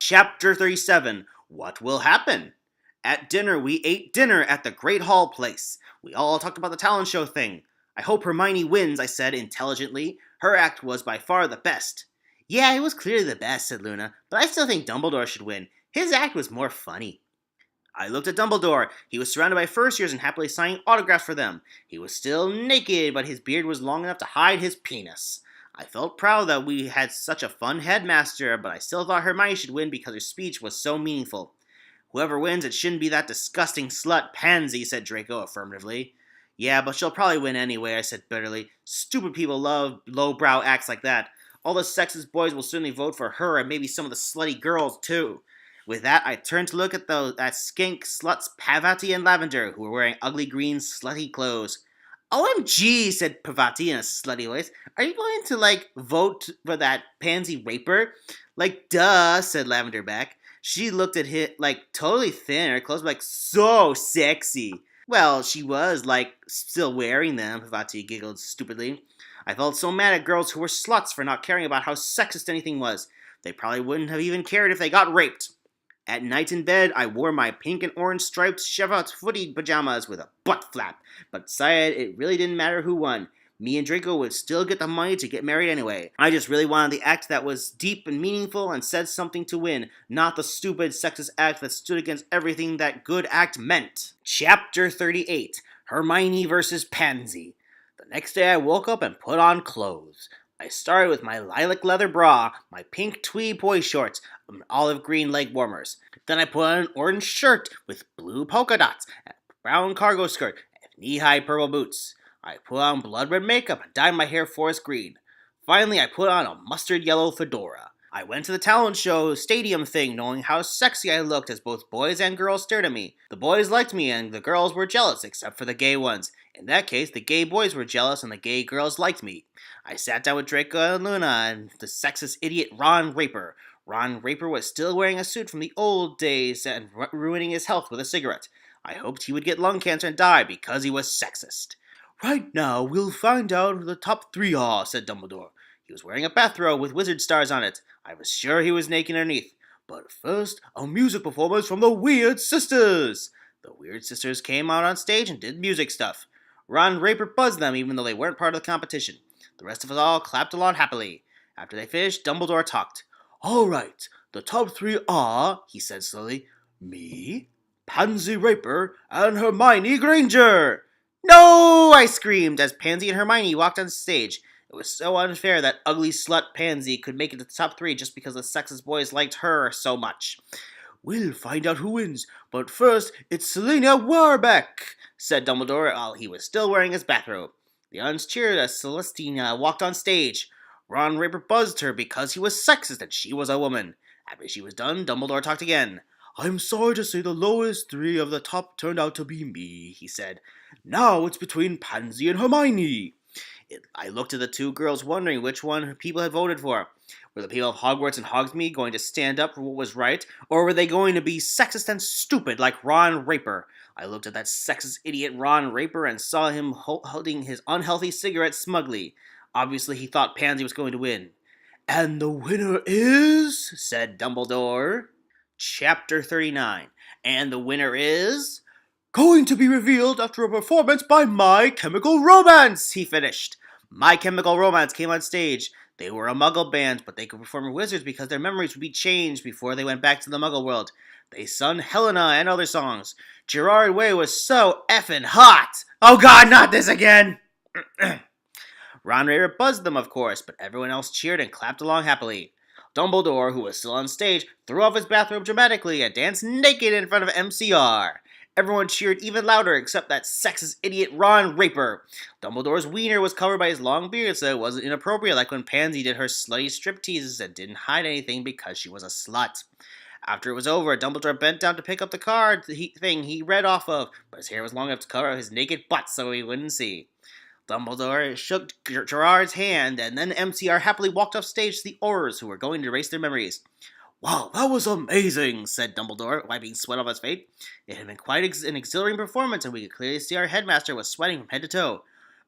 Chapter 37. What will happen? At dinner, we ate dinner at the Great Hall place. We all talked about the talent show thing. I hope Hermione wins, I said intelligently. Her act was by far the best. Yeah, it was clearly the best, said Luna, but I still think Dumbledore should win. His act was more funny. I looked at Dumbledore. He was surrounded by first years and happily signing autographs for them. He was still naked, but his beard was long enough to hide his penis. I felt proud that we had such a fun headmaster, but I still thought Hermione should win because her speech was so meaningful. Whoever wins, it shouldn't be that disgusting slut Pansy, said Draco affirmatively. Yeah, but she'll probably win anyway, I said bitterly. Stupid people love lowbrow acts like that. All the sexist boys will certainly vote for her, and maybe some of the slutty girls, too. With that, I turned to look at that skink sluts Pavati and Lavender, who were wearing ugly green slutty clothes. OMG, said Pavati in a slutty voice. Are you going to, vote for that pansy raper? Duh, said Lavender back. She looked at him, totally thin. Her clothes were, so sexy. Well, she was, still wearing them, Pavati giggled stupidly. I felt so mad at girls who were sluts for not caring about how sexist anything was. They probably wouldn't have even cared if they got raped. At night in bed, I wore my pink and orange striped chevrot footy pajamas with a butt flap, but decided it really didn't matter who won. Me and Draco would still get the money to get married anyway. I just really wanted the act that was deep and meaningful and said something to win, not the stupid sexist act that stood against everything that good act meant. Chapter 38. Hermione versus Pansy. The next day I woke up and put on clothes. I started with my lilac leather bra, my pink tweed boy shorts, and olive green leg warmers. Then I put on an orange shirt with blue polka dots, a brown cargo skirt, and knee-high purple boots. I put on blood red makeup and dyed my hair forest green. Finally, I put on a mustard yellow fedora. I went to the talent show stadium thing knowing how sexy I looked as both boys and girls stared at me. The boys liked me and the girls were jealous, except for the gay ones. In that case, the gay boys were jealous and the gay girls liked me. I sat down with Draco and Luna and the sexist idiot Ron Raper. Ron Raper was still wearing a suit from the old days and ruining his health with a cigarette. I hoped he would get lung cancer and die because he was sexist. Right now, we'll find out who the top 3 are, said Dumbledore. He was wearing a bathrobe with wizard stars on it. I was sure he was naked underneath. But first, a music performance from the Weird Sisters. The Weird Sisters came out on stage and did music stuff. Ron Raper buzzed them even though they weren't part of the competition. The rest of us all clapped along happily. After they finished, Dumbledore talked. All right, the top 3 are, he said slowly, me, Pansy Raper, and Hermione Granger. No, I screamed as Pansy and Hermione walked on stage. It was so unfair that ugly slut Pansy could make it to the top 3 just because the sexist boys liked her so much. We'll find out who wins, but first, it's Selena Warbeck, said Dumbledore while he was still wearing his bathrobe. The audience cheered as Celestina walked on stage. Ron Raper buzzed her because he was sexist and she was a woman. After she was done, Dumbledore talked again. I'm sorry to say the lowest 3 of the top turned out to be me, he said. Now it's between Pansy and Hermione. I looked at the 2 girls wondering which one people had voted for. Were the people of Hogwarts and Hogsmeade going to stand up for what was right, or were they going to be sexist and stupid like Ron Raper? I looked at that sexist idiot Ron Raper and saw him holding his unhealthy cigarette smugly. Obviously, he thought Pansy was going to win. And the winner is, said Dumbledore. Chapter 39. And the winner is going to be revealed after a performance by My Chemical Romance, he finished. My Chemical Romance came on stage. They were a muggle band, but they could perform wizards because their memories would be changed before they went back to the muggle world. They sung Helena and other songs. Gerard Way was so effing hot! Oh god, not this again! Ron Raver buzzed them, of course, but everyone else cheered and clapped along happily. Dumbledore, who was still on stage, threw off his bathrobe dramatically and danced naked in front of MCR. Everyone cheered even louder except that sexist idiot Ron Raper. Dumbledore's wiener was covered by his long beard, so it wasn't inappropriate like when Pansy did her slutty stripteases and didn't hide anything because she was a slut. After it was over, Dumbledore bent down to pick up the card thing he read off of, but his hair was long enough to cover his naked butt so he wouldn't see. Dumbledore shook Gerard's hand, and then MCR happily walked off stage to the Aurors, who were going to erase their memories. Wow, that was amazing, said Dumbledore, wiping sweat off his face. It had been quite an exhilarating performance, and we could clearly see our headmaster was sweating from head to toe.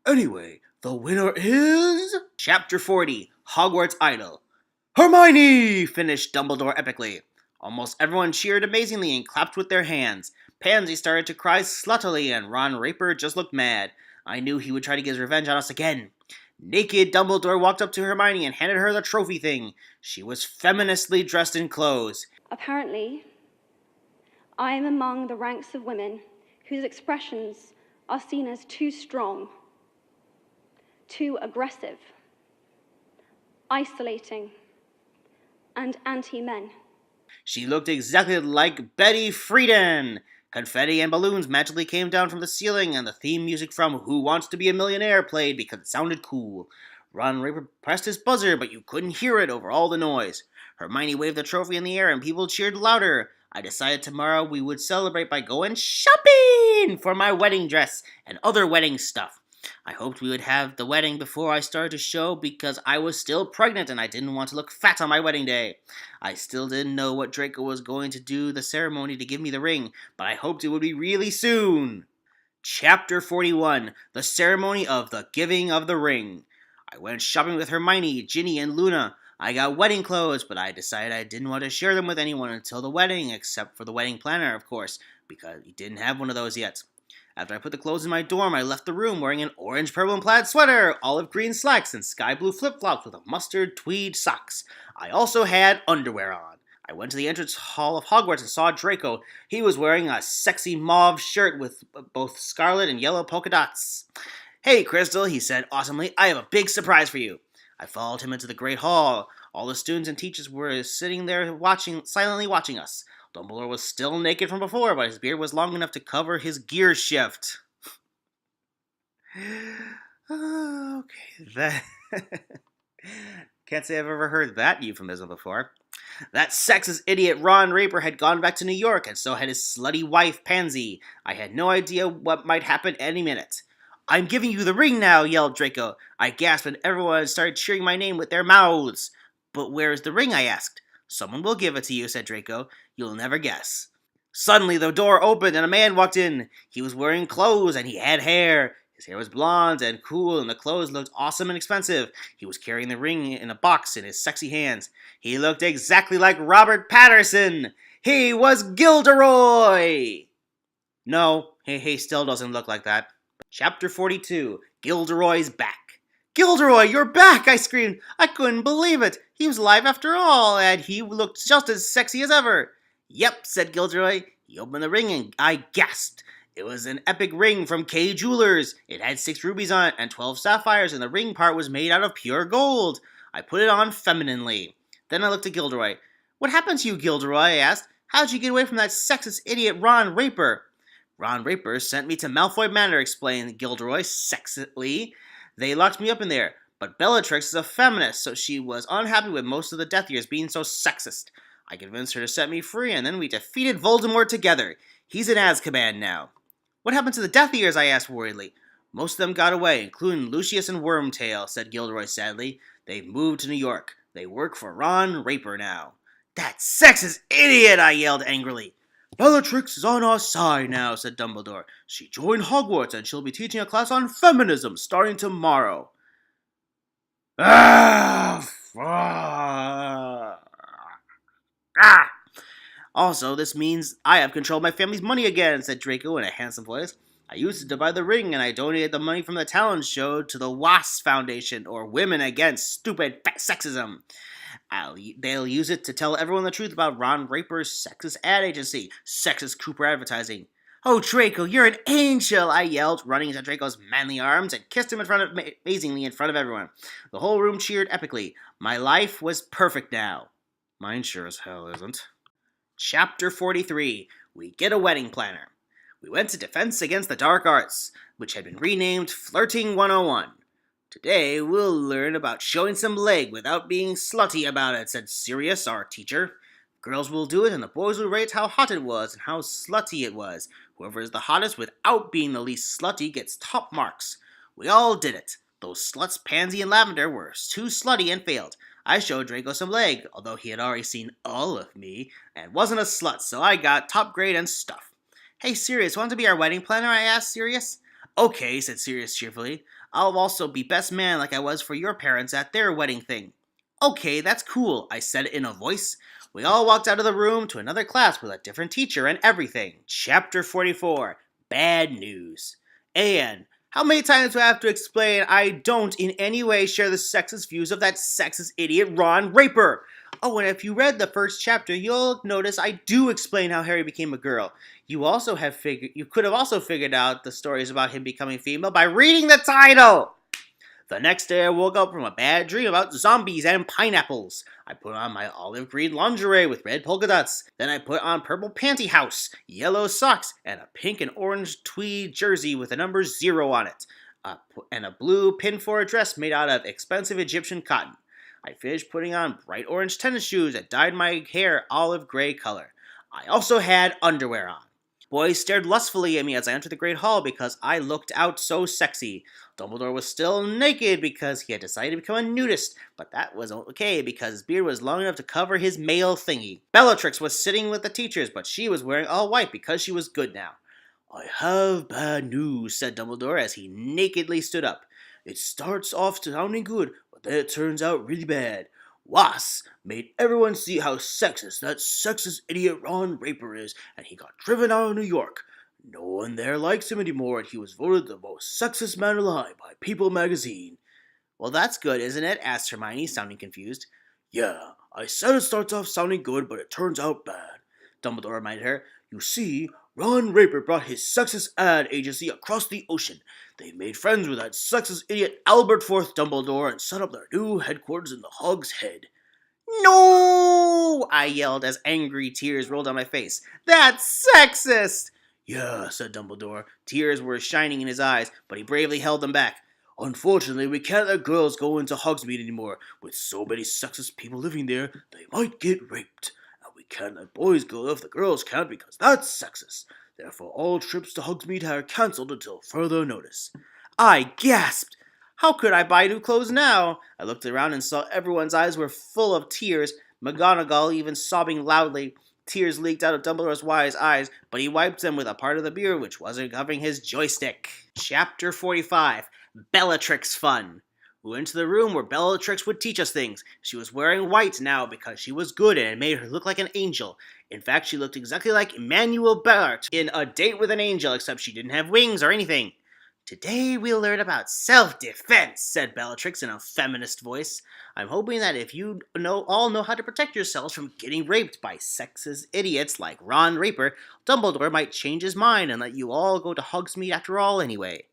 Anyway, the winner is... Chapter 40, Hogwarts Idol. Hermione! Finished Dumbledore epically. Almost everyone cheered amazingly and clapped with their hands. Pansy started to cry sluttily, and Ron Raper just looked mad. I knew he would try to get his revenge on us again. Naked Dumbledore walked up to Hermione and handed her the trophy thing. She was feministly dressed in clothes. Apparently, I am among the ranks of women whose expressions are seen as too strong, too aggressive, isolating, and anti-men. She looked exactly like Betty Friedan. Confetti and balloons magically came down from the ceiling, and the theme music from Who Wants to Be a Millionaire played because it sounded cool. Ron Raper pressed his buzzer, but you couldn't hear it over all the noise. Hermione waved the trophy in the air, and people cheered louder. I decided tomorrow we would celebrate by going shopping for my wedding dress and other wedding stuff. I hoped we would have the wedding before I started the show because I was still pregnant and I didn't want to look fat on my wedding day. I still didn't know what Draco was going to do the ceremony to give me the ring, but I hoped it would be really soon. Chapter 41, The Ceremony of the Giving of the Ring. I went shopping with Hermione, Ginny, and Luna. I got wedding clothes, but I decided I didn't want to share them with anyone until the wedding, except for the wedding planner, of course, because he didn't have one of those yet. After I put the clothes in my dorm, I left the room wearing an orange, purple, and plaid sweater, olive green slacks, and sky blue flip-flops with a mustard tweed socks. I also had underwear on. I went to the entrance hall of Hogwarts and saw Draco. He was wearing a sexy mauve shirt with both scarlet and yellow polka dots. "Hey, Crystal," he said awesomely, "I have a big surprise for you." I followed him into the Great Hall. All the students and teachers were sitting there silently watching us. Dumbledore was still naked from before, but his beard was long enough to cover his gear shift. Okay, that... Can't say I've ever heard that euphemism before. That sexist idiot Ron Raper had gone back to New York, and so had his slutty wife, Pansy. I had no idea what might happen any minute. "I'm giving you the ring now," yelled Draco. I gasped, and everyone started cheering my name with their mouths. "But where is the ring?" I asked. "Someone will give it to you," said Draco. "You'll never guess." Suddenly, the door opened, and a man walked in. He was wearing clothes, and he had hair. His hair was blonde and cool, and the clothes looked awesome and expensive. He was carrying the ring in a box in his sexy hands. He looked exactly like Robert Patterson. He was Gilderoy! No, he still doesn't look like that. Chapter 42, Gilderoy's back. "Gilderoy, you're back!" I screamed. I couldn't believe it. He was alive after all, and he looked just as sexy as ever. "Yep," said Gilderoy. He opened the ring, and I gasped. It was an epic ring from K Jewelers. It had 6 rubies on it and 12 sapphires, and the ring part was made out of pure gold. I put it on femininely. Then I looked at Gilderoy. "What happened to you, Gilderoy?" I asked. "How'd you get away from that sexist idiot Ron Raper?" "Ron Raper sent me to Malfoy Manor," explained Gilderoy sexily. "They locked me up in there. But Bellatrix is a feminist, so she was unhappy with most of the Death Eaters being so sexist. I convinced her to set me free, and then we defeated Voldemort together. He's in Azkaban now." "What happened to the Death Eaters?" I asked worriedly. "Most of them got away, including Lucius and Wormtail," said Gilderoy sadly. "They've moved to New York. They work for Ron Raper now." "That sexist idiot!" I yelled angrily. "Bellatrix is on our side now," said Dumbledore. "She joined Hogwarts, and she'll be teaching a class on feminism starting tomorrow." "Also, this means I have control of my family's money again," said Draco in a handsome voice. "I used it to buy the ring, and I donated the money from the talent show to the WASP Foundation, or Women Against Stupid Sexism. They'll use it to tell everyone the truth about Ron Raper's sexist ad agency, Sexist Cooper Advertising." "Oh, Draco, you're an angel!" I yelled, running into Draco's manly arms and kissed him amazingly in front of everyone. The whole room cheered epically. My life was perfect now. Mine sure as hell isn't. Chapter 43, We Get a Wedding Planner. We went to Defense Against the Dark Arts, which had been renamed Flirting 101. "Today, we'll learn about showing some leg without being slutty about it," said Sirius, our teacher. "Girls will do it, and the boys will rate how hot it was and how slutty it was. Whoever is the hottest without being the least slutty gets top marks." We all did it. Those sluts Pansy and Lavender were too slutty and failed. I showed Draco some leg, although he had already seen all of me, and wasn't a slut, so I got top grade and stuff. "Hey, Sirius, want to be our wedding planner?" I asked Sirius. "Okay," said Sirius cheerfully. "I'll also be best man like I was for your parents at their wedding thing." Okay, that's cool, I said in a voice. We all walked out of the room to another class with a different teacher and everything. Chapter 44, Bad News. And how many times do I have to explain I don't in any way share the sexist views of that sexist idiot Ron Raper? Oh, and if you read the first chapter, you'll notice I do explain how Harry became a girl. You could have also figured out the stories about him becoming female by reading the title. The next day I woke up from a bad dream about zombies and pineapples. I put on my olive green lingerie with red polka dots. Then I put on purple pantyhose, yellow socks, and a pink and orange tweed jersey with the number 0 on it. And a blue pinafore dress made out of expensive Egyptian cotton. I finished putting on bright orange tennis shoes that dyed my hair olive gray color. I also had underwear on. Boys stared lustfully at me as I entered the Great Hall because I looked out so sexy. Dumbledore was still naked because he had decided to become a nudist, but that was okay because his beard was long enough to cover his male thingy. Bellatrix was sitting with the teachers, but she was wearing all white because she was good now. I have bad news, said Dumbledore as he nakedly stood up. It starts off sounding good, but then it turns out really bad. Was made everyone see how sexist that sexist idiot Ron Raper is, and he got driven out of New York. No one there likes him anymore, and he was voted the most sexist man alive by People magazine. Well, that's good, isn't it? Asked Hermione, sounding confused. Yeah, I said it starts off sounding good, but it turns out bad, Dumbledore reminded her. You see, Ron Raper brought his sexist ad agency across the ocean. They made friends with that sexist idiot Albert Fourth Dumbledore and set up their new headquarters in the Hog's Head. No! I yelled as angry tears rolled down my face. That's sexist! Yeah, said Dumbledore. Tears were shining in his eyes, but he bravely held them back. Unfortunately, we can't let girls go into Hogsmeade anymore. With so many sexist people living there, they might get raped. And we can't let boys go if the girls can't because that's sexist. Therefore, all trips to Hogsmeade are cancelled until further notice. I gasped. How could I buy new clothes now? I looked around and saw everyone's eyes were full of tears, McGonagall even sobbing loudly. Tears leaked out of Dumbledore's wise eyes, but he wiped them with a part of the beard which wasn't covering his joystick. Chapter 45, Bellatrix Fun. We went to the room where Bellatrix would teach us things. She was wearing white now because she was good and it made her look like an angel. In fact, she looked exactly like Emmanuel Bellart in A Date with an Angel, except she didn't have wings or anything. Today we'll learn about self-defense, said Bellatrix in a feminist voice. I'm hoping that if you all know how to protect yourselves from getting raped by sexist idiots like Ron Raper, Dumbledore might change his mind and let you all go to Hogsmeade after all anyway.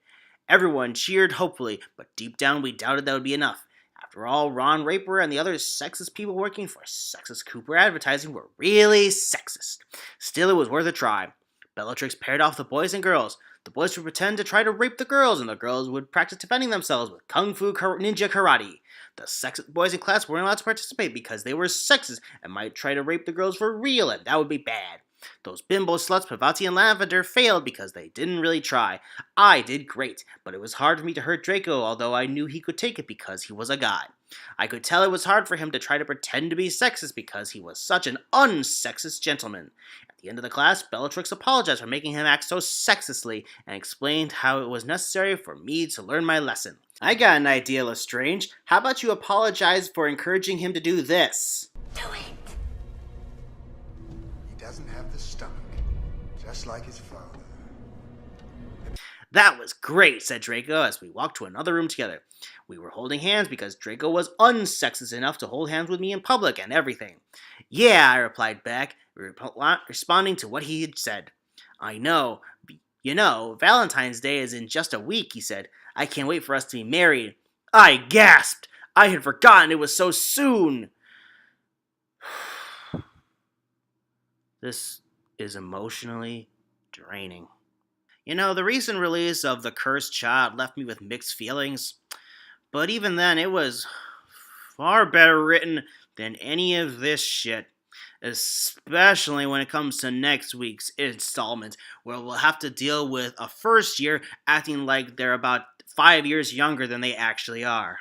Everyone cheered hopefully, but deep down we doubted that would be enough. After all, Ron Raper and the other sexist people working for Sexist Cooper Advertising were really sexist. Still, it was worth a try. Bellatrix paired off the boys and girls. The boys would pretend to try to rape the girls, and the girls would practice defending themselves with Kung Fu Ninja Karate. The sexist boys in class weren't allowed to participate because they were sexist and might try to rape the girls for real, and that would be bad. Those bimbo sluts, Pavati and Lavender, failed because they didn't really try. I did great, but it was hard for me to hurt Draco, although I knew he could take it because he was a guy. I could tell it was hard for him to try to pretend to be sexist because he was such an unsexist gentleman. At the end of the class, Bellatrix apologized for making him act so sexistly and explained how it was necessary for me to learn my lesson. I got an idea, Lestrange. How about you apologize for encouraging him to do this? Do it! He doesn't have the stomach, just like his father. That was great, said Draco as we walked to another room together. We were holding hands because Draco was unsexist enough to hold hands with me in public and everything. Yeah, I replied back, responding to what he had said. I know. You know, Valentine's Day is in just a week, he said. I can't wait for us to be married. I gasped. I had forgotten it was so soon. This is emotionally draining. You know, the recent release of The Cursed Child left me with mixed feelings. But even then, it was far better written than any of this shit. Especially when it comes to next week's installment, where we'll have to deal with a first year acting like they're about 5 years younger than they actually are.